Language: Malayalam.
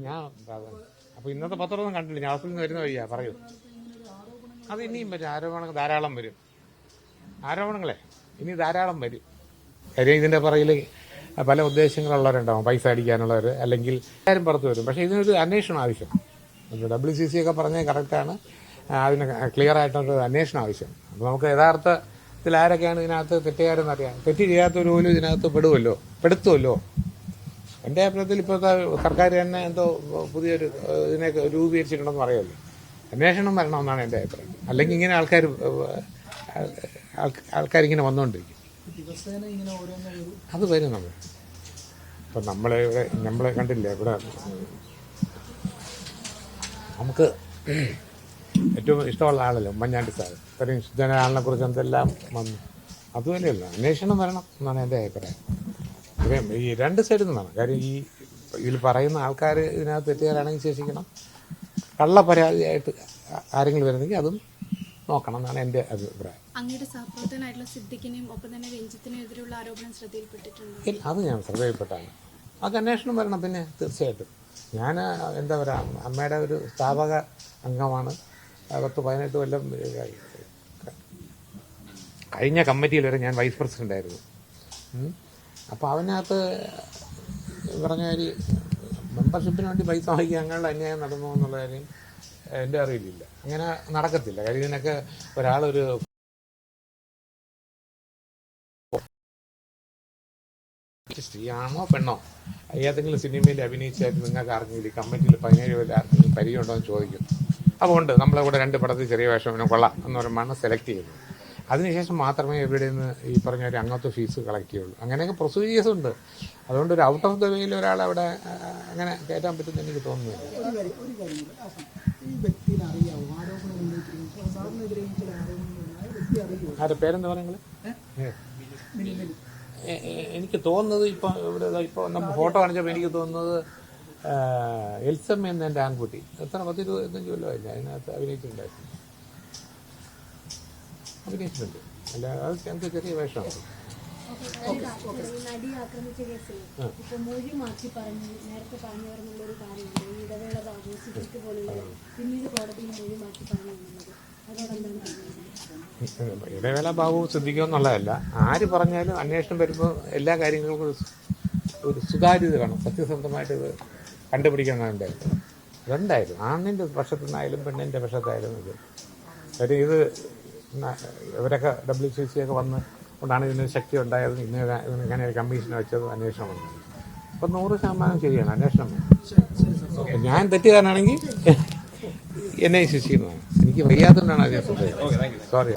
ഞാൻ അപ്പോൾ ഇന്നത്തെ പത്രമൊന്നും കണ്ടില്ല, ഞാൻ ഹോസ്പിറ്റലിൽ നിന്ന് വരുന്ന വഴിയാ. പറയൂ. അത് ഇനിയും വരും, ആരോപണങ്ങൾ ധാരാളം വരും. ആരോപണങ്ങളെ ഇനി ധാരാളം വരും. കാര്യം ഇതിൻ്റെ പുറകിൽ പല ഉദ്ദേശങ്ങളുള്ളവരുണ്ടാവും, പൈസ അടിക്കാനുള്ളവർ, അല്ലെങ്കിൽ എല്ലാവരും പുറത്ത് വരും. പക്ഷേ ഇതിനൊരു അന്വേഷണം ആവശ്യം. WCC ഒക്കെ പറഞ്ഞത് കറക്റ്റാണ്. അതിന് ക്ലിയർ ആയിട്ടൊരു അന്വേഷണം ആവശ്യം. അപ്പോൾ നമുക്ക് യഥാർത്ഥത്തിൽ ആരൊക്കെയാണ് ഇതിനകത്ത് തെറ്റുകാരെന്ന് അറിയാം. തെറ്റ് ചെയ്യാത്തൊരു പോലും ഇതിനകത്ത് പെടുത്തുമല്ലോ. എൻ്റെ അഭിപ്രായത്തിൽ ഇപ്പോഴത്തെ സർക്കാർ തന്നെ എന്തോ പുതിയൊരു ഇതിനെ രൂപീകരിച്ചിട്ടുണ്ടെന്ന് പറയുമല്ലോ. അന്വേഷണം വരണമെന്നാണ് എൻ്റെ അഭിപ്രായം. അല്ലെങ്കിൽ ഇങ്ങനെ ആൾക്കാരിങ്ങനെ വന്നുകൊണ്ടിരിക്കും. അത് വരും. ഇപ്പം നമ്മളെ കണ്ടില്ലേ ഇവിടെ നമുക്ക് ഏറ്റവും ഇഷ്ടമുള്ള ആളല്ലേ ഉമ്മൻചാണ്ടി സാർ. ഇത്രയും ശുദ്ധനാളിനെ കുറിച്ച് എന്തെല്ലാം വന്നു. അതുപോലെയല്ല, അന്വേഷണം വരണം എന്നാണ് എൻ്റെ അഭിപ്രായം. ഈ രണ്ട് സൈഡിൽ നിന്നാണ് കാര്യം. ഇതിൽ പറയുന്ന ആൾക്കാർ ഇതിനകത്ത് തെറ്റുകാരാണെങ്കിൽ ശേഷിക്കണം. കള്ളപ്പരാതിയായിട്ട് ആരെങ്കിലും വരുന്നെങ്കിൽ അതും നോക്കണം എന്നാണ് എൻ്റെ അഭിപ്രായം. അങ്ങയുടെ സഹപ്രവർത്തകനായിട്ടുള്ള സിദ്ദിഖിനെയും ഒപ്പം തന്നെ രഞ്ജിത്തിനും എതിരെയുള്ള ആരോപണം ശ്രദ്ധയിൽപ്പെട്ടിട്ടുണ്ട്. അത് ഞാൻ ശ്രദ്ധയിൽപ്പെട്ടാണ്. അത് അന്വേഷണം വരണം. പിന്നെ തീർച്ചയായിട്ടും ഞാൻ എന്താ പറയുക, അമ്മയുടെ ഒരു സ്ഥാപക അംഗമാണ്. 10-18 കൊല്ലം കഴിഞ്ഞ കമ്മിറ്റിയിൽ വരെ ഞാൻ വൈസ് പ്രസിഡന്റ് ആയിരുന്നു. അപ്പോൾ അവനകത്ത് പറഞ്ഞ കാര്യം മെമ്പർഷിപ്പിന് വേണ്ടി പൈസ വാങ്ങിക്കുക അങ്ങനെയുള്ള അന്യായം നടന്നു എന്നുള്ള കാര്യം എൻ്റെ അറിവിലില്ല. അങ്ങനെ നടക്കത്തില്ല. കാര്യം ഇതിനൊക്കെ ഒരാളൊരു സ്ത്രീയാണോ പെണ്ണോ ഏതെങ്കിലും സിനിമയിൽ അഭിനയിച്ചായിട്ട് നിങ്ങൾക്ക് ആർക്കെങ്കിലും ഈ കമ്മിറ്റിയിൽ 17 പേര് ആർക്കെങ്കിലും പരിചയമുണ്ടോ എന്ന് ചോദിക്കും. അപ്പോൾ ഉണ്ട്, നമ്മളെ കൂടെ 2 പടത്തിൽ ചെറിയ വേഷം കൊള്ളാം എന്ന് പറയുമ്പോഴാണ് സെലക്ട് ചെയ്യുന്നത്. അതിനുശേഷം മാത്രമേ ഇവിടെ നിന്ന് ഈ പറഞ്ഞ ഒരു അംഗത്വ ഫീസ് കളക്ട് ചെയ്യുള്ളൂ. അങ്ങനെയൊക്കെ പ്രൊസീജിയേഴ്സ് ഉണ്ട്. അതുകൊണ്ട് ഒരു ഔട്ട് ഓഫ് ദ വേയിൽ ഒരാളവിടെ അങ്ങനെ കയറ്റാൻ പറ്റുമെന്ന് എനിക്ക് തോന്നുന്നില്ല. ആരുടെ പേരെന്താ പറയുന്നത്? എനിക്ക് തോന്നുന്നത് ഇപ്പോൾ നമ്മൾ ഫോട്ടോ കാണിച്ചപ്പോൾ എനിക്ക് തോന്നുന്നത് എൽസമ്മ എന്ന എൻ്റെ ആൺകുട്ടി എത്ര 10-25 കൊല്ലമായില്ല അതിനകത്ത് അഭിനയിച്ചിട്ടുണ്ട്. അല്ല, അത് ഞങ്ങൾക്ക് ചെറിയ വേഷമാണ്. നടി ആക്രമിച്ച കേസിൽ ഇപ്പൊ മൊഴി മാറ്റി പറഞ്ഞു നേരത്തെ പറഞ്ഞു വരുന്നുള്ളൊരു കാര്യമുണ്ട്. ഈ ഇടവേള ബാബു സിദ്ദിഖ് പോലുള്ള പിന്നീട് കോടതിയിൽ മൊഴി മാറ്റി പറഞ്ഞു എന്നുള്ളത് അതോടെന്താണ്? ഇടവേള ബാബു ശ്രദ്ധിക്കുമെന്നുള്ളതല്ല. ആര് പറഞ്ഞാലും അന്വേഷണം വരുമ്പോൾ എല്ലാ കാര്യങ്ങൾക്കും ഒരു സുതാര്യത വേണം. സത്യസന്ധമായിട്ട് ഇത് കണ്ടുപിടിക്കണമെന്നുണ്ട്. അതെന്തായാലും ആണിൻ്റെ പക്ഷത്തു നിന്നായാലും പെണ്ണിൻ്റെ പക്ഷത്തായാലും ഇത് കാര്യം ഇത് ഇവരൊക്കെ WCC ഒക്കെ വന്ന് കൊണ്ടാണ് ഇതിന് ശക്തി ഉണ്ടായത്. ഇങ്ങനെ ഒരു കമ്മീഷനെ വെച്ചത് അന്വേഷണം വന്നത്. അപ്പം 100% ശരിയാണ് അന്വേഷണം. ഞാൻ തെറ്റുകാരനാണെങ്കിൽ എന്നെ ശിക്ഷിക്കുന്നതാണ്. എനിക്ക് വയ്യാത്തതുകൊണ്ടാണ് അതിനെ സോറി.